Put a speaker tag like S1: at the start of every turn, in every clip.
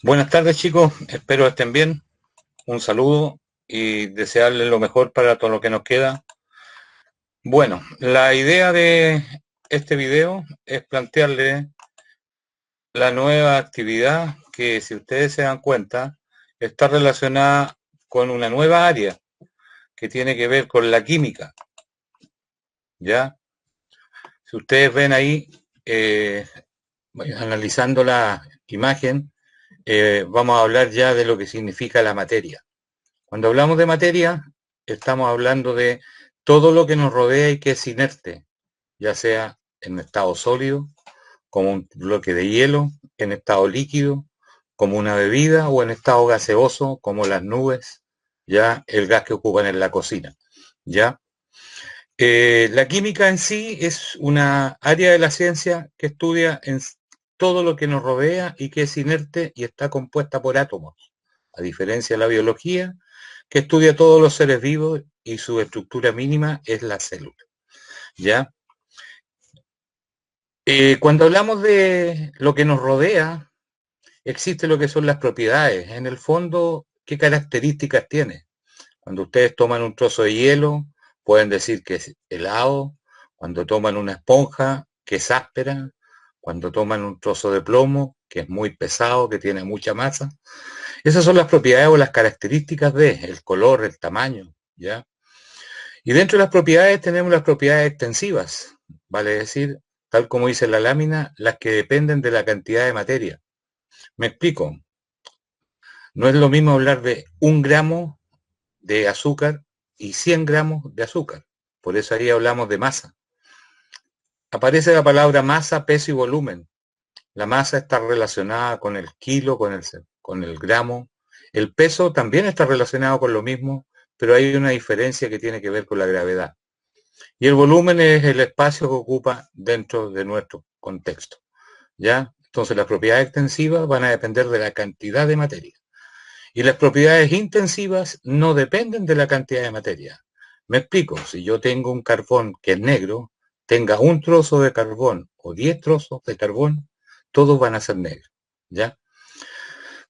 S1: Buenas tardes, chicos, espero estén bien. Un saludo y desearles lo mejor para todo lo que nos queda. Bueno, la idea de este video es plantearles la nueva actividad que, si ustedes se dan cuenta, está relacionada con una nueva área que tiene que ver con la química. ¿Ya? Si ustedes ven ahí, analizando la imagen, vamos a hablar ya de lo que significa la materia. Cuando hablamos de materia, estamos hablando de todo lo que nos rodea y que es inerte, ya sea en estado sólido, como un bloque de hielo, en estado líquido, como una bebida, o en estado gaseoso, como las nubes, ya el gas que ocupan en la cocina. ¿Ya? La química en sí es una área de la ciencia que estudia en todo lo que nos rodea y que es inerte y está compuesta por átomos, a diferencia de la biología, que estudia todos los seres vivos y su estructura mínima es la célula. ¿Ya? Cuando hablamos de lo que nos rodea, existe lo que son las propiedades. En el fondo, ¿qué características tiene? Cuando ustedes toman un trozo de hielo, pueden decir que es helado. Cuando toman una esponja, que es áspera. Cuando toman un trozo de plomo, que es muy pesado, que tiene mucha masa. Esas son las propiedades o las características de el color, el tamaño, ¿ya? Y dentro de las propiedades tenemos las propiedades extensivas, vale decir, tal como dice la lámina, las que dependen de la cantidad de materia. Me explico. No es lo mismo hablar de 1 gramo de azúcar y 100 gramos de azúcar. Por eso ahí hablamos de masa. Aparece la palabra masa, peso y volumen. La masa está relacionada con el kilo, con el gramo. El peso también está relacionado con lo mismo, pero hay una diferencia que tiene que ver con la gravedad. Y el volumen es el espacio que ocupa dentro de nuestro contexto. ¿Ya? Entonces las propiedades extensivas van a depender de la cantidad de materia. Y las propiedades intensivas no dependen de la cantidad de materia. Me explico, si yo tengo un carbón que es negro, tenga un trozo de carbón o 10 trozos de carbón, todos van a ser negros. ¿Ya?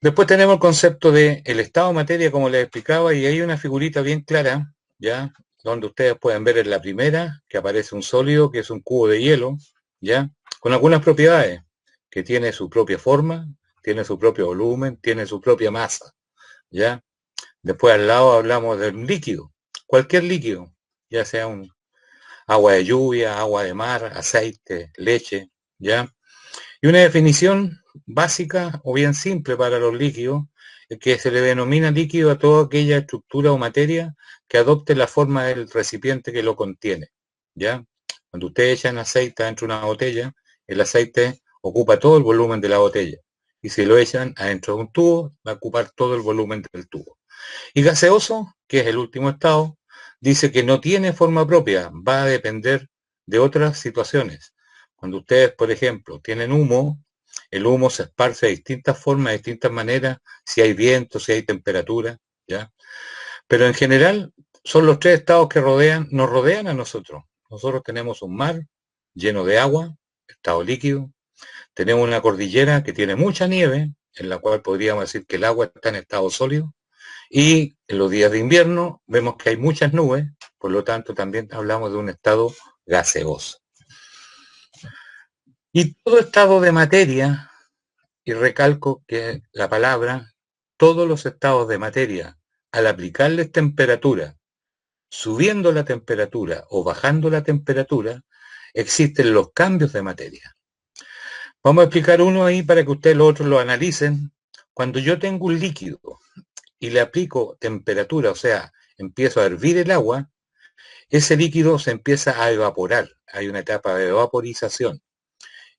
S1: Después tenemos el concepto de el estado de materia, como les explicaba, y hay una figurita bien clara, ¿ya? Donde ustedes pueden ver en la primera que aparece un sólido, que es un cubo de hielo, ¿ya? Con algunas propiedades, que tiene su propia forma, tiene su propio volumen, tiene su propia masa, ¿ya? Después al lado hablamos de un líquido, cualquier líquido, ya sea un agua de lluvia, agua de mar, aceite, leche, ¿ya? Y una definición básica o bien simple para los líquidos es que se le denomina líquido a toda aquella estructura o materia que adopte la forma del recipiente que lo contiene, ¿ya? Cuando ustedes echan aceite dentro de una botella, el aceite ocupa todo el volumen de la botella. Y si lo echan adentro de un tubo, va a ocupar todo el volumen del tubo. Y gaseoso, que es el último estado, dice que no tiene forma propia, va a depender de otras situaciones. Cuando ustedes, por ejemplo, tienen humo, el humo se esparce de distintas formas, de distintas maneras, si hay viento, si hay temperatura, ¿ya? Pero en general son los tres estados que nos rodean a nosotros. Nosotros tenemos un mar lleno de agua, estado líquido, tenemos una cordillera que tiene mucha nieve, en la cual podríamos decir que el agua está en estado sólido, y en los días de invierno vemos que hay muchas nubes, por lo tanto también hablamos de un estado gaseoso. Y todo estado de materia, y recalco que la palabra, todos los estados de materia, al aplicarles temperatura, subiendo la temperatura o bajando la temperatura, existen los cambios de materia. Vamos a explicar uno ahí para que ustedes los otros lo analicen. Cuando yo tengo un líquido y le aplico temperatura, o sea, empiezo a hervir el agua, ese líquido se empieza a evaporar. Hay una etapa de vaporización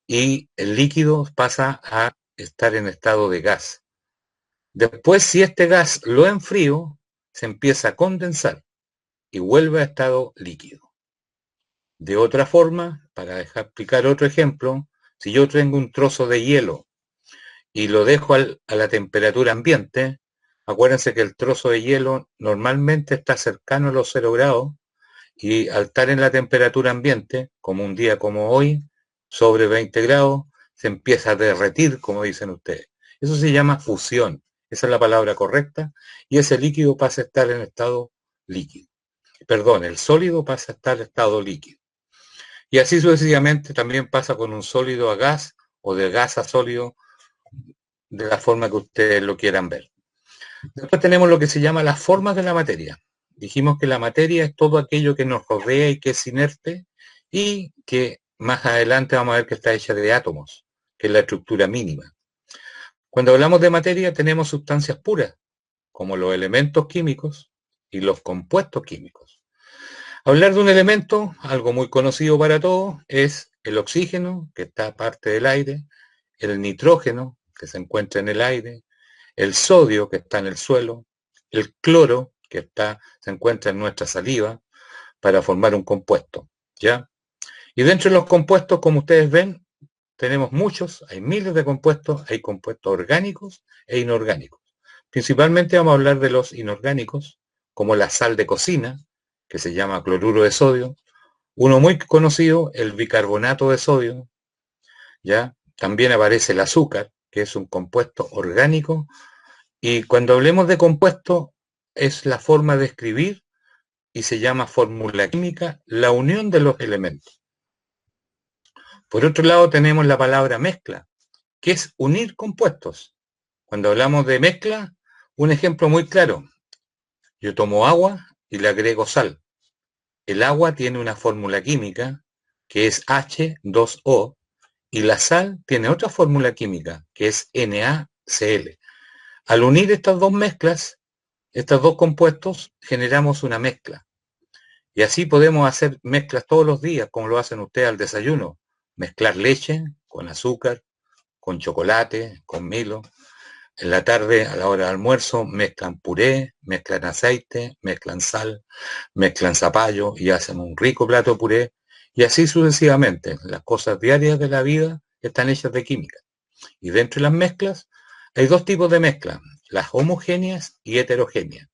S1: y el líquido pasa a estar en estado de gas. Después, si este gas lo enfrío, se empieza a condensar y vuelve a estado líquido. De otra forma, para dejar explicar otro ejemplo, si yo tengo un trozo de hielo y lo dejo a la temperatura ambiente, acuérdense que el trozo de hielo normalmente está cercano a los 0 grados, y al estar en la temperatura ambiente, como un día como hoy, sobre 20 grados, se empieza a derretir, como dicen ustedes. Eso se llama fusión. Esa es la palabra correcta. Y ese líquido pasa a estar en estado líquido. Perdón, el sólido pasa a estar en estado líquido. Y así sucesivamente también pasa con un sólido a gas o de gas a sólido, de la forma que ustedes lo quieran ver. Después tenemos lo que se llama las formas de la materia. Dijimos que la materia es todo aquello que nos rodea y que es inerte y que más adelante vamos a ver que está hecha de átomos, que es la estructura mínima. Cuando hablamos de materia tenemos sustancias puras, como los elementos químicos y los compuestos químicos. Hablar de un elemento, algo muy conocido para todos, es el oxígeno, que está parte del aire, el nitrógeno, que se encuentra en el aire, el sodio, que está en el suelo, el cloro, que se encuentra en nuestra saliva, para formar un compuesto, ¿ya? Y dentro de los compuestos, como ustedes ven, tenemos muchos, hay miles de compuestos, hay compuestos orgánicos e inorgánicos. Principalmente vamos a hablar de los inorgánicos, como la sal de cocina, que se llama cloruro de sodio, uno muy conocido, el bicarbonato de sodio, ¿ya? También aparece el azúcar, que es un compuesto orgánico, y cuando hablemos de compuesto, es la forma de escribir, y se llama fórmula química, la unión de los elementos. Por otro lado tenemos la palabra mezcla, que es unir compuestos. Cuando hablamos de mezcla, un ejemplo muy claro. Yo tomo agua y le agrego sal. El agua tiene una fórmula química que es H2O y la sal tiene otra fórmula química que es NaCl. Al unir estas dos mezclas, estos dos compuestos, generamos una mezcla. Y así podemos hacer mezclas todos los días, como lo hacen ustedes al desayuno. Mezclar leche con azúcar, con chocolate, con Milo. En la tarde, a la hora del almuerzo, mezclan puré, mezclan aceite, mezclan sal, mezclan zapallo y hacen un rico plato de puré. Y así sucesivamente. Las cosas diarias de la vida están hechas de química. Y dentro de las mezclas hay dos tipos de mezclas, las homogéneas y heterogéneas.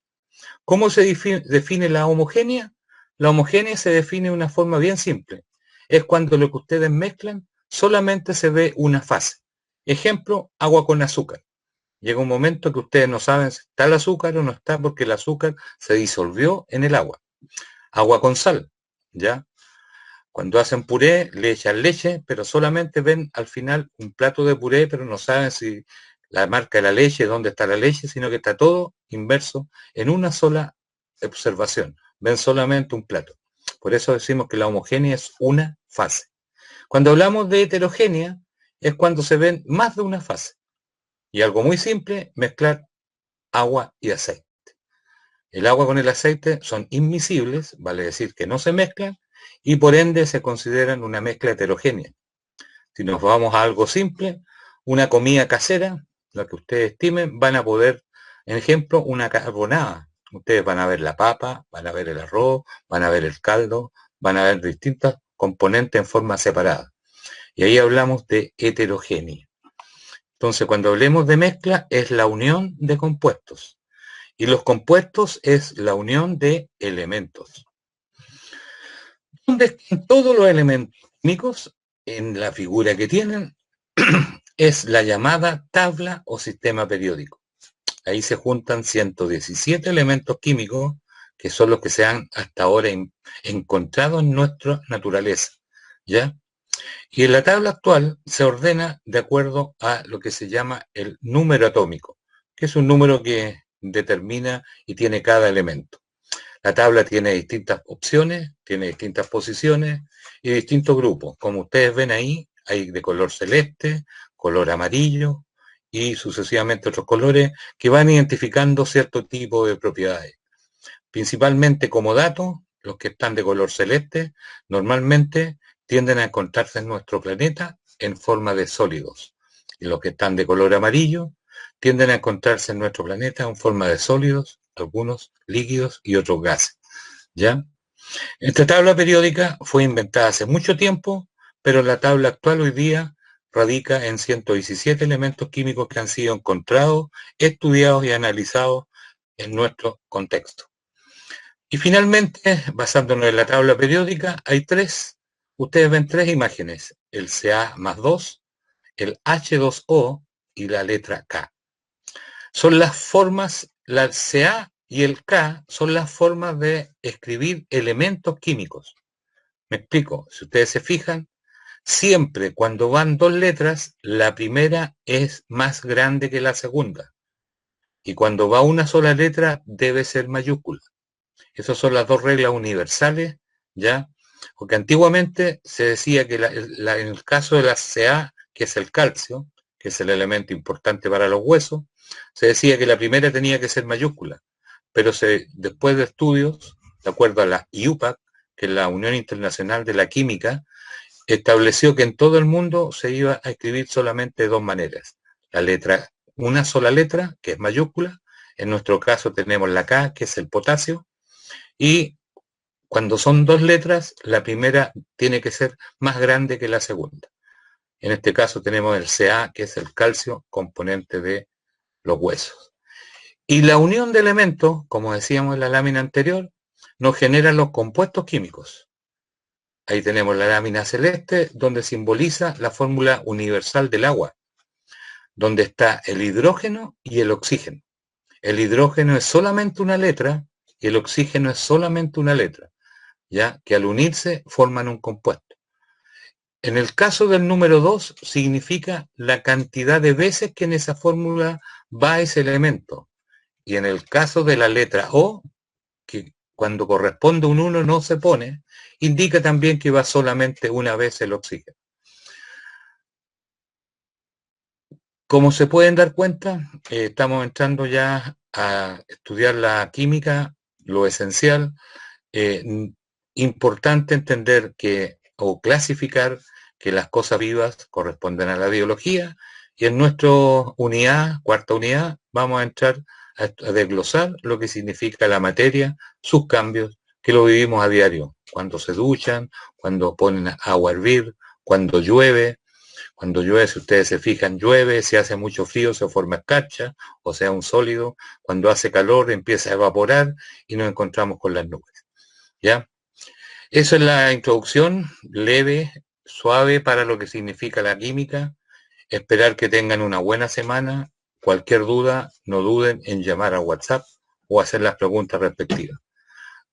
S1: ¿Cómo se define la homogénea? La homogénea se define de una forma bien simple. Es cuando lo que ustedes mezclan solamente se ve una fase. Ejemplo, agua con azúcar. Llega un momento que ustedes no saben si está el azúcar o no está porque el azúcar se disolvió en el agua. Agua con sal, ¿ya? Cuando hacen puré, le echan leche, pero solamente ven al final un plato de puré, pero no saben si la marca de la leche, dónde está la leche, sino que está todo inverso en una sola observación. Ven solamente un plato. Por eso decimos que la homogénea es una fase. Cuando hablamos de heterogénea, es cuando se ven más de una fase. Y algo muy simple, mezclar agua y aceite. El agua con el aceite son inmiscibles, vale decir que no se mezclan, y por ende se consideran una mezcla heterogénea. Si nos vamos a algo simple, una comida casera, la que ustedes estimen, van a poder, en ejemplo, una carbonada. Ustedes van a ver la papa, van a ver el arroz, van a ver el caldo, van a ver distintos componentes en forma separada. Y ahí hablamos de heterogénea. Entonces, cuando hablemos de mezcla, es la unión de compuestos. Y los compuestos es la unión de elementos. ¿Dónde están todos los elementos químicos? En la figura que tienen es la llamada tabla o sistema periódico. Ahí se juntan 117 elementos químicos que son los que se han hasta ahora encontrado en nuestra naturaleza, ¿ya? Y en la tabla actual se ordena de acuerdo a lo que se llama el número atómico, que es un número que determina y tiene cada elemento. La tabla tiene distintas opciones, tiene distintas posiciones y distintos grupos. Como ustedes ven ahí, hay de color celeste, color amarillo y sucesivamente otros colores que van identificando cierto tipo de propiedades. Principalmente como dato, los que están de color celeste normalmente tienden a encontrarse en nuestro planeta en forma de sólidos. Y los que están de color amarillo tienden a encontrarse en nuestro planeta en forma de sólidos, algunos líquidos y otros gases. ¿Ya? Esta tabla periódica fue inventada hace mucho tiempo, pero la tabla actual hoy día radica en 117 elementos químicos que han sido encontrados, estudiados y analizados en nuestro contexto. Y finalmente, basándonos en la tabla periódica, ustedes ven tres imágenes, el Ca+2, el H2O y la letra K. Son las formas, la CA y el K son las formas de escribir elementos químicos. Me explico, si ustedes se fijan, siempre cuando van dos letras, la primera es más grande que la segunda. Y cuando va una sola letra, debe ser mayúscula. Esas son las dos reglas universales, ¿ya? Porque antiguamente se decía que en el caso de la Ca, que es el calcio, que es el elemento importante para los huesos, se decía que la primera tenía que ser mayúscula. Pero después de estudios, de acuerdo a la IUPAC, que es la Unión Internacional de la Química, estableció que en todo el mundo se iba a escribir solamente de dos maneras. La letra, una sola letra, que es mayúscula. En nuestro caso tenemos la K, que es el potasio. Y cuando son dos letras, la primera tiene que ser más grande que la segunda. En este caso tenemos el Ca, que es el calcio, componente de los huesos. Y la unión de elementos, como decíamos en la lámina anterior, nos generan los compuestos químicos. Ahí tenemos la lámina celeste, donde simboliza la fórmula universal del agua, donde está el hidrógeno y el oxígeno. El hidrógeno es solamente una letra y el oxígeno es solamente una letra, ya que al unirse forman un compuesto. En el caso del número 2 significa la cantidad de veces que en esa fórmula va ese elemento. Y en el caso de la letra O, que cuando corresponde un 1 no se pone, indica también que va solamente una vez el oxígeno. Como se pueden dar cuenta, estamos entrando ya a estudiar la química, lo esencial. Importante entender que, o clasificar, que las cosas vivas corresponden a la biología, y en nuestra unidad, cuarta unidad, vamos a entrar a desglosar lo que significa la materia, sus cambios, que lo vivimos a diario, cuando se duchan, cuando ponen agua a hervir, cuando llueve. Cuando llueve, si ustedes se fijan, llueve, si hace mucho frío se forma escarcha, o sea, un sólido. Cuando hace calor empieza a evaporar y nos encontramos con las nubes. ¿Ya? Esa es la introducción leve, suave para lo que significa la química. Esperar que tengan una buena semana. Cualquier duda, no duden en llamar a WhatsApp o hacer las preguntas respectivas.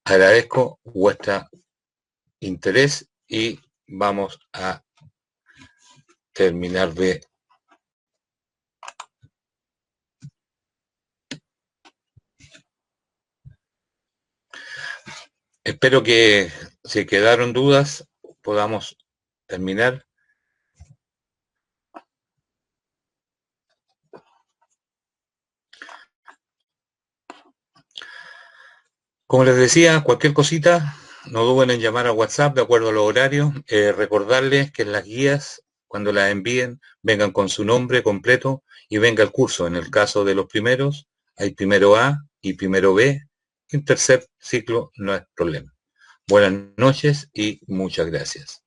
S1: Agradezco vuestro interés y vamos a terminar de... Espero que si quedaron dudas podamos terminar. Como les decía, cualquier cosita, no duden en llamar a WhatsApp de acuerdo a los horarios. Recordarles que en las guías, cuando las envíen, vengan con su nombre completo y venga el curso. En el caso de los primeros, hay primero A y primero B. En tercer ciclo no hay problema. Buenas noches y muchas gracias.